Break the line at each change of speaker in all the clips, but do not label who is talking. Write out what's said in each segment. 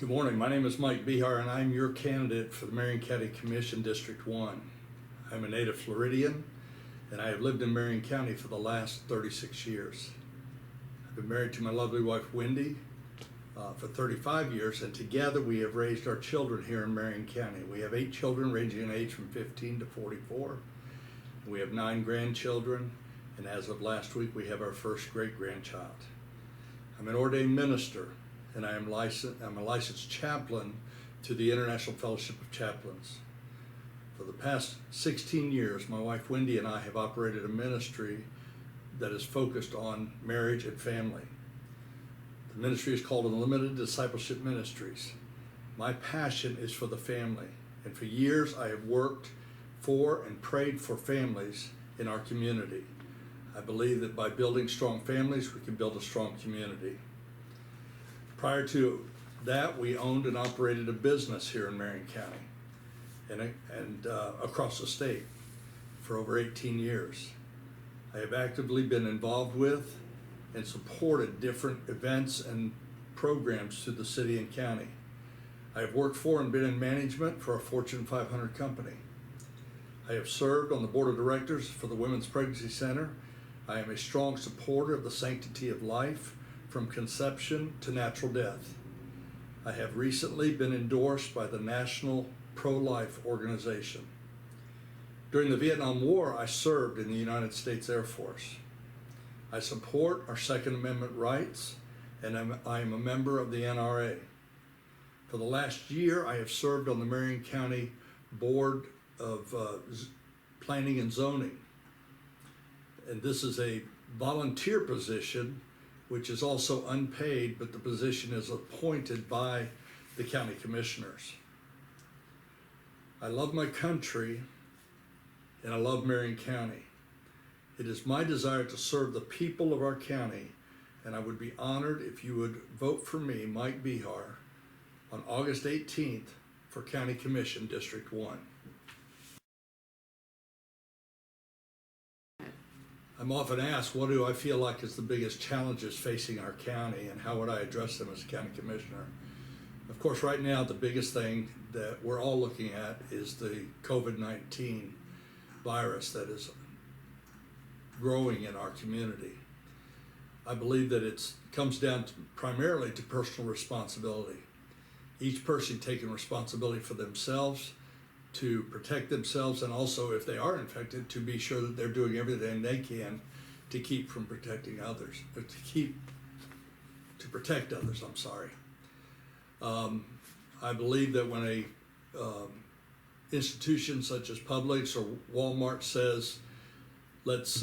Good morning. My name is Mike Behar, and I'm your candidate for the Marion County Commission, District 1. I'm a native Floridian, and I have lived in Marion County for the last 36 years. I've been married to my lovely wife, Wendy, for 35 years, and together we have raised our children here in Marion County. We have 8 children ranging in age from 15 to 44. We have 9 grandchildren, and as of last week, we have our first great-grandchild. I'm an ordained minister, and I'm a licensed chaplain to the International Fellowship of Chaplains. For the past 16 years, my wife Wendy and I have operated a ministry that is focused on marriage and family. The ministry is called Unlimited Discipleship Ministries. My passion is for the family, and for years I have worked for and prayed for families in our community. I believe that by building strong families, we can build a strong community. Prior to that, we owned and operated a business here in Marion County and across the state for over 18 years. I have actively been involved with and supported different events and programs to the city and county. I have worked for and been in management for a Fortune 500 company. I have served on the board of directors for the Women's Pregnancy Center. I am a strong supporter of the sanctity of life from conception to natural death. I have recently been endorsed by the National Pro-Life Organization. During the Vietnam War, I served in the United States Air Force. I support our Second Amendment rights, and I am a member of the NRA. For the last year, I have served on the Marion County Board of Planning and Zoning. And this is a volunteer position, which is also unpaid, but the position is appointed by the county commissioners. I love my country, and I love Marion County. It is my desire to serve the people of our county, and I would be honored if you would vote for me, Mike Behar, on August 18th for County Commission, District 1. I'm often asked, what do I feel like is the biggest challenges facing our county, and how would I address them as a county commissioner? Of course, right now, the biggest thing that we're all looking at is the COVID-19 virus that is growing in our community. I believe that it comes down primarily to personal responsibility. Each person taking responsibility for themselves, to protect themselves, and also, if they are infected, to be sure that they're doing everything they can to keep from protecting others, or to protect others, I'm sorry. I believe that when a institution such as Publix or Walmart says, let's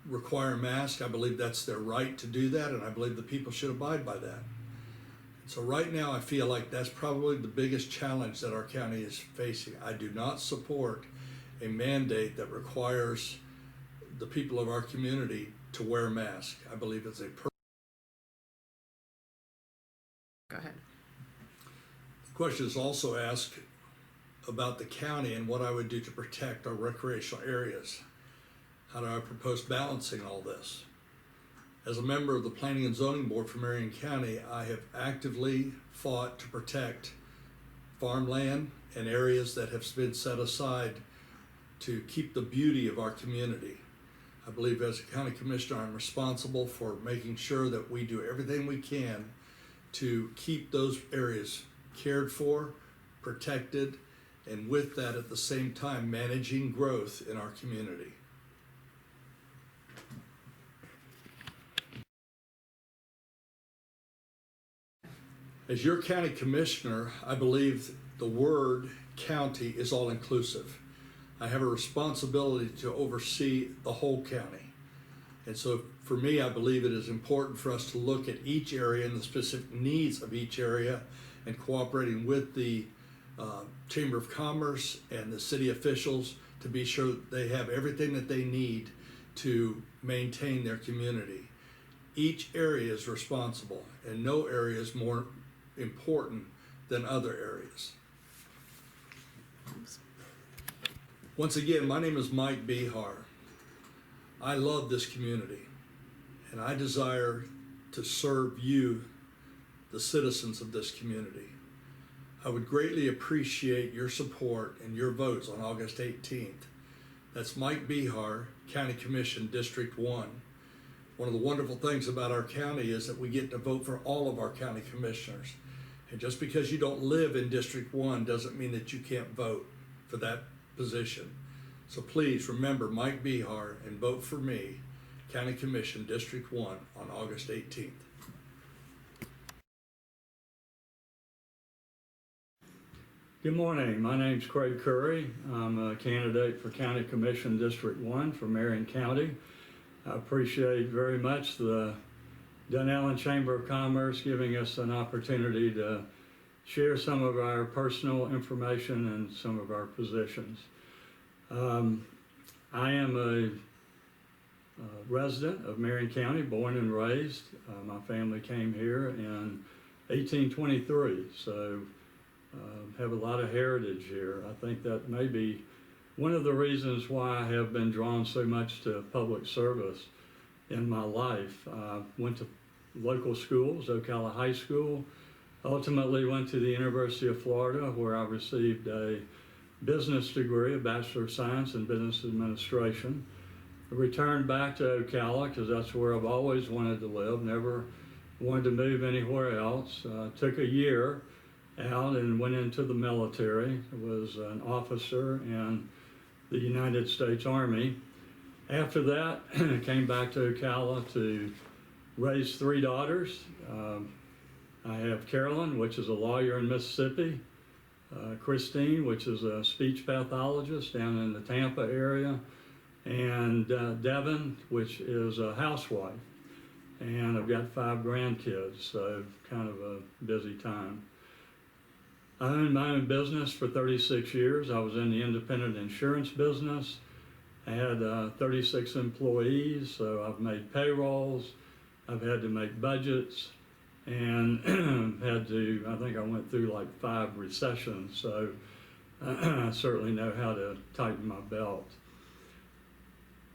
require a mask, I believe that's their right to do that, and I believe the people should abide by that. So right now, I feel like that's probably the biggest challenge that our county is facing. I do not support a mandate that requires the people of our community to wear a mask. I believe it's a
Go ahead.
The question is also asked about the county and what I would do to protect our recreational areas. How do I propose balancing all this? As a member of the Planning and Zoning Board for Marion County, I have actively fought to protect farmland and areas that have been set aside to keep the beauty of our community. I believe as a county commissioner, I'm responsible for making sure that we do everything we can to keep those areas cared for, protected, and with that at the same time managing growth in our community. As your county commissioner, I believe the word county is all inclusive. I have a responsibility to oversee the whole county. And so for me, I believe it is important for us to look at each area and the specific needs of each area, and cooperating with the Chamber of Commerce and the city officials to be sure that they have everything that they need to maintain their community. Each area is responsible, and no area is more important than other areas. Once again, my name is Mike Behar. I love this community, and I desire to serve you the citizens of this community. I would greatly appreciate your support and your votes on August 18th. That's Mike Behar, County Commission, District 1. One of the wonderful things about our county is that we get to vote for all of our county commissioners. And just because you don't live in District 1 doesn't mean that you can't vote for that position. So please remember Mike Behar and vote for me, County Commission, District 1 on August 18th.
Good morning. My name's Craig Curry. I'm a candidate for County Commission District 1 for Marion County. I appreciate very much the Dunnellon Chamber of Commerce giving us an opportunity to share some of our personal information and some of our positions. I am a resident of Marion County, born and raised. My family came here in 1823, so have a lot of heritage here. I think that may be one of the reasons why I have been drawn so much to public service in my life. Went to local schools, Ocala High School, ultimately went to the University of Florida where I received a business degree, a Bachelor of Science in Business Administration. I returned back to Ocala because that's where I've always wanted to live, never wanted to move anywhere else. Took a year out and went into the military. I was an officer in the United States Army. After that, I came back to Ocala to raise 3 daughters. I have Carolyn, which is a lawyer in Mississippi, Christine, which is a speech pathologist down in the Tampa area, and Devin, which is a housewife. And I've got 5 grandkids, so kind of a busy time. I owned my own business for 36 years. I was in the independent insurance business. I had 36 employees, so I've made payrolls, I've had to make budgets, and I think I went through like 5 recessions, so I certainly know how to tighten my belt.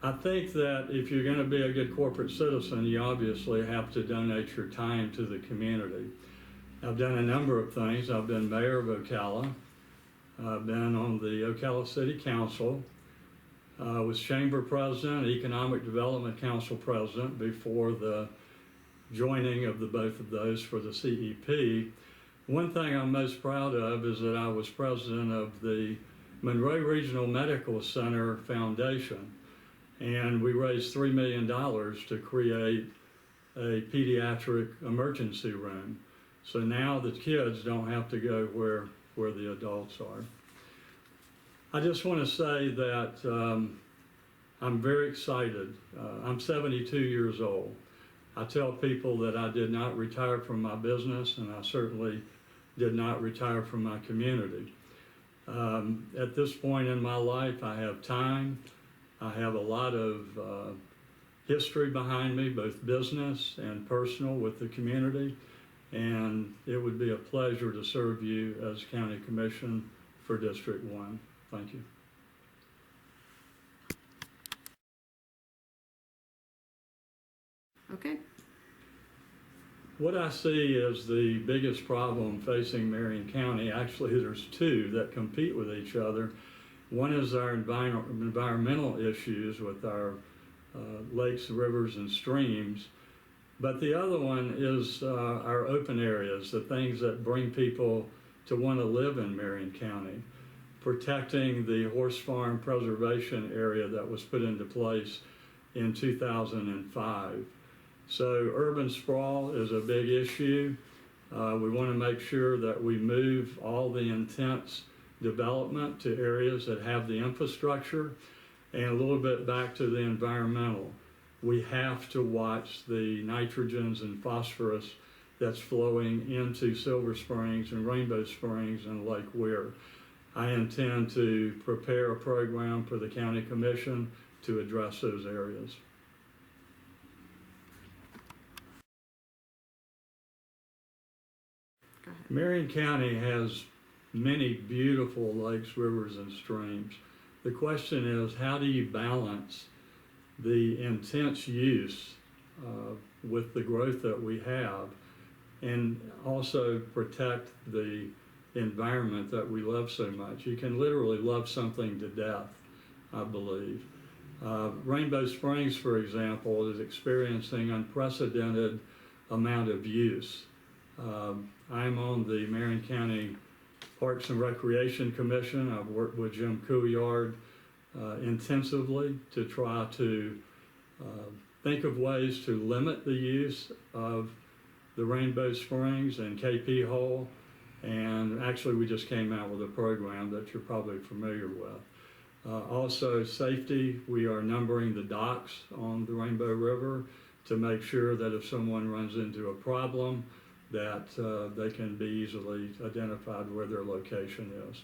I think that if you're going to be a good corporate citizen, you obviously have to donate your time to the community. I've done a number of things. I've been mayor of Ocala. I've been on the Ocala City Council. I was chamber president, economic development council president before the joining of the both of those for the CEP. One thing I'm most proud of is that I was president of the Monroe Regional Medical Center Foundation, and we raised $3 million to create a pediatric emergency room. So now the kids don't have to go where the adults are. I just want to say that I'm very excited. I'm 72 years old. I tell people that I did not retire from my business, and I certainly did not retire from my community. At this point in my life, I have time. I have a lot of history behind me, both business and personal, with the community. And it would be a pleasure to serve you as County Commission for District 1. Thank you.
Okay.
What I see as the biggest problem facing Marion County, actually there's 2 that compete with each other. One is our environmental issues with our lakes, rivers, and streams. But the other one is our open areas, the things that bring people to want to live in Marion County. Protecting the horse farm preservation area that was put into place in 2005. So urban sprawl is a big issue. We want to make sure that we move all the intense development to areas that have the infrastructure. And a little bit back to the environmental. We have to watch the nitrogens and phosphorus that's flowing into Silver Springs and Rainbow Springs and Lake Weir. I intend to prepare a program for the County Commission to address those areas.
Go ahead.
Marion County has many beautiful lakes, rivers, and streams. The question is, how do you balance the intense use with the growth that we have and also protect the environment that we love so much. You can literally love something to death, I believe. Rainbow Springs, for example, is experiencing unprecedented amount of use. I'm on the Marion County Parks and Recreation Commission. I've worked with Jim Couillard intensively to try to think of ways to limit the use of the Rainbow Springs and KP Hole. And actually, we just came out with a program that you're probably familiar with. Also, safety, we are numbering the docks on the Rainbow River to make sure that if someone runs into a problem, that they can be easily identified where their location is.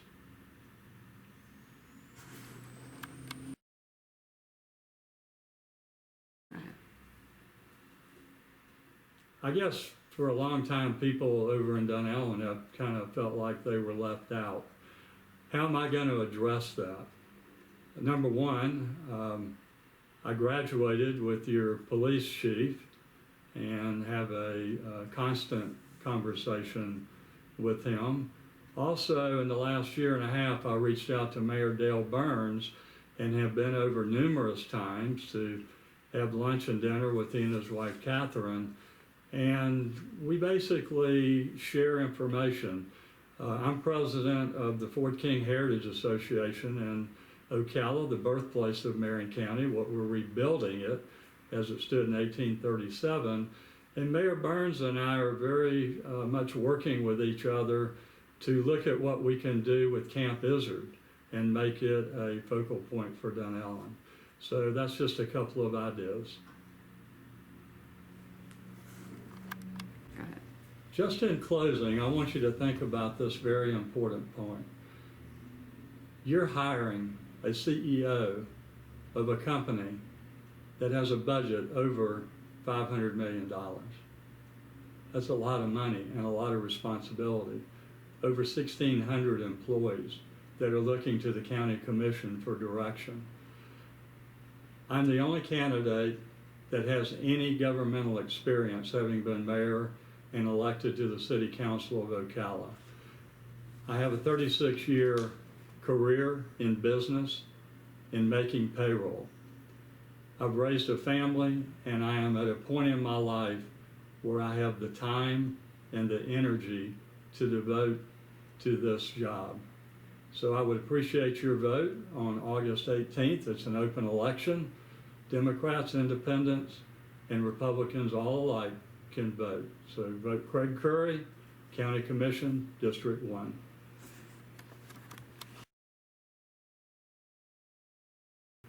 I guess for a long time, people over in Dunellen have kind of felt like they were left out. How am I going to address that? Number one, I graduated with your police chief and have a constant conversation with him. Also, in the last year and a half, I reached out to Mayor Dale Burns and have been over numerous times to have lunch and dinner with he and his wife, Catherine. And we basically share information. I'm president of the Fort King Heritage Association in Ocala, the birthplace of Marion County. We're rebuilding it as it stood in 1837. And Mayor Burns and I are very much working with each other to look at what we can do with Camp Izzard and make it a focal point for Dunellen. So that's just a couple of ideas. Just in closing, I want you to think about this very important point. You're hiring a CEO of a company that has a budget over $500 million. That's a lot of money and a lot of responsibility. Over 1,600 employees that are looking to the county commission for direction. I'm the only candidate that has any governmental experience, having been mayor and elected to the City Council of Ocala. I have a 36-year career in business, in making payroll. I've raised a family, and I am at a point in my life where I have the time and the energy to devote to this job. So I would appreciate your vote on August 18th. It's an open election. Democrats, independents, and Republicans all alike can vote. So vote Craig Curry, County Commission, District 1.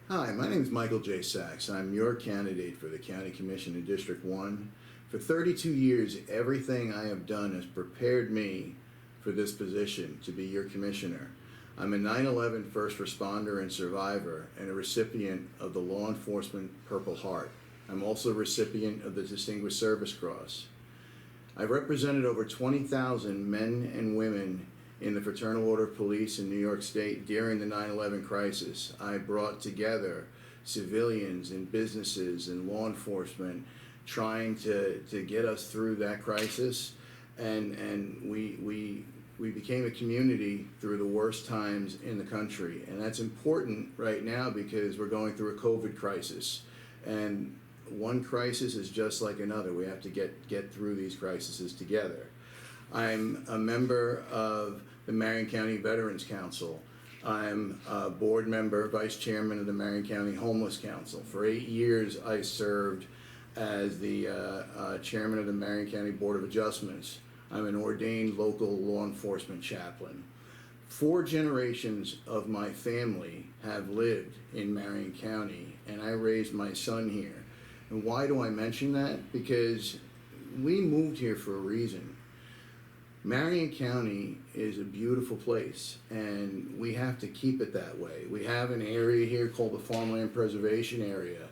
Hi, my name is Michael J. Sachs. I'm your candidate for the County Commission in District 1. For 32 years, everything I have done has prepared me for this position to be your commissioner. I'm a 9/11 first responder and survivor and a recipient of the Law Enforcement Purple Heart. I'm also a recipient of the Distinguished Service Cross. I've represented over 20,000 men and women in the Fraternal Order of Police in New York State during the 9/11 crisis. I brought together civilians and businesses and law enforcement trying to get us through that crisis, and we became a community through the worst times in the country. And that's important right now because we're going through a COVID crisis, and one crisis is just like another. We have to get through these crises together. I'm a member of the Marion County Veterans Council. I'm a board member, vice chairman of the Marion County Homeless Council. For 8 years, I served as the chairman of the Marion County Board of Adjustments. I'm an ordained local law enforcement chaplain. 4 generations of my family have lived in Marion County, and I raised my son here. And why do I mention that? Because we moved here for a reason. Marion County is a beautiful place, and we have to keep it that way. We have an area here called the Farmland Preservation Area.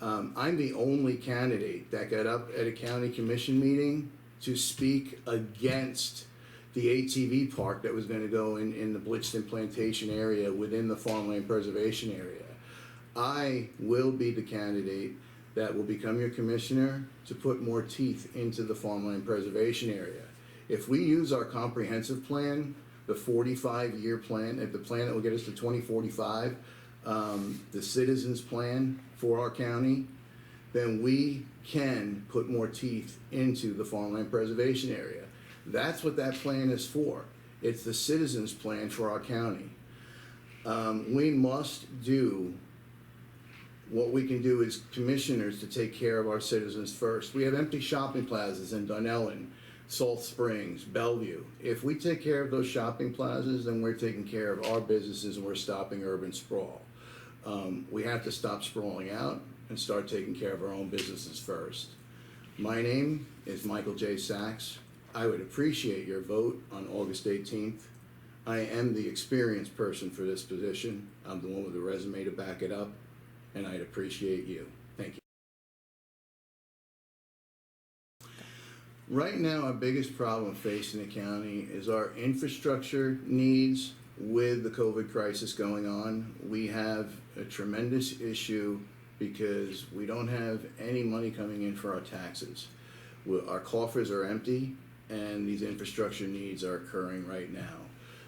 I'm the only candidate that got up at a county commission meeting to speak against the ATV park that was going to go in the Blitchton Plantation area within the Farmland Preservation Area. I will be the candidate that will become your commissioner to put more teeth into the farmland preservation area. If we use our comprehensive plan, the 45-year plan, the plan that will get us to 2045, the citizens plan for our county, then we can put more teeth into the farmland preservation area. That's what that plan is for. It's the citizens plan for our county. We must do what we can do as commissioners to take care of our citizens first. We have empty shopping plazas in Dunellen, Salt Springs, Bellevue. If we take care of those shopping plazas, then we're taking care of our businesses and we're stopping urban sprawl. We have to stop sprawling out and start taking care of our own businesses first. My name is Michael J. Sachs. I would appreciate your vote on August 18th. I am the experienced person for this position. I'm the one with the resume to back it up, and I'd appreciate you. Thank you. Right now, our biggest problem facing the county is our infrastructure needs. With the COVID crisis going on, we have a tremendous issue because we don't have any money coming in for our taxes. Our coffers are empty, and these infrastructure needs are occurring right now.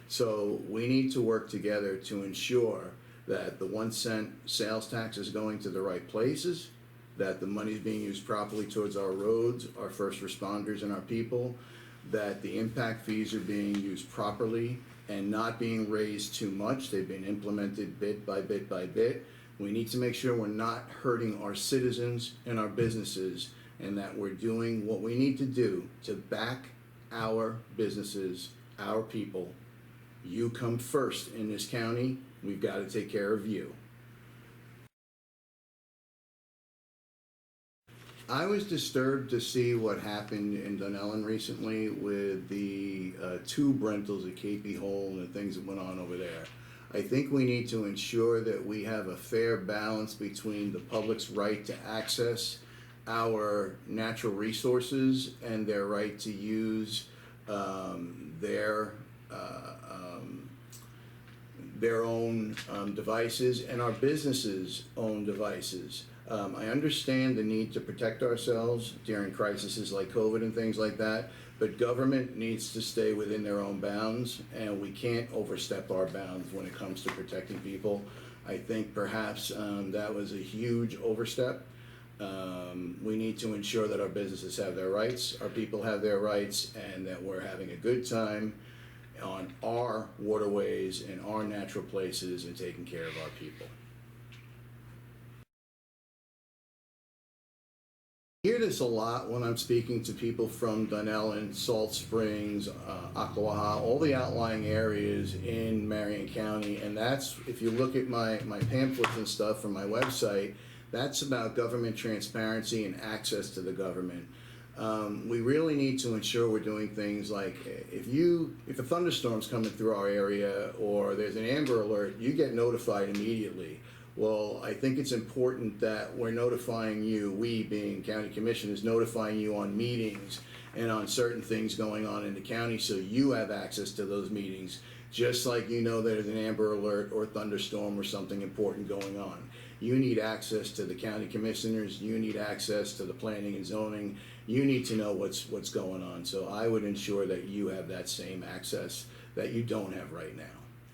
So we need to work together to ensure that the 1 cent sales tax is going to the right places, that the money is being used properly towards our roads, our first responders, and our people, that the impact fees are being used properly and not being raised too much. They've been implemented bit by bit by bit. We need to make sure we're not hurting our citizens and our businesses, and that we're doing what we need to do to back our businesses, our people. You come first in this county. We've got to take care of you. I was disturbed to see what happened in Dunellen recently with the tube rentals at KP Hole and the things that went on over there. I think we need to ensure that we have a fair balance between the public's right to access our natural resources and their right to use their own devices and our businesses' own devices. I understand the need to protect ourselves during crises like COVID and things like that, but government needs to stay within their own bounds, and we can't overstep our bounds when it comes to protecting people. I think perhaps that was a huge overstep. We need to ensure that our businesses have their rights, our people have their rights, and that we're having a good time on our waterways and our natural places and taking care of our people. I hear this a lot when I'm speaking to people from Dunellen, Salt Springs, Ocklawaha, all the outlying areas in Marion County, and that's, if you look at my pamphlets and stuff from my website, that's about government transparency and access to the government. We really need to ensure we're doing things like if a thunderstorm's coming through our area or there's an Amber Alert, you get notified immediately. Well, I think it's important that we're notifying you, we being county commissioners, notifying you on meetings and on certain things going on in the county so you have access to those meetings, just like you know there's an Amber Alert or a thunderstorm or something important going on. You need access to the county commissioners, you need access to the planning and zoning, you need to know what's going on. So I would ensure that you have that same access that you don't have right now.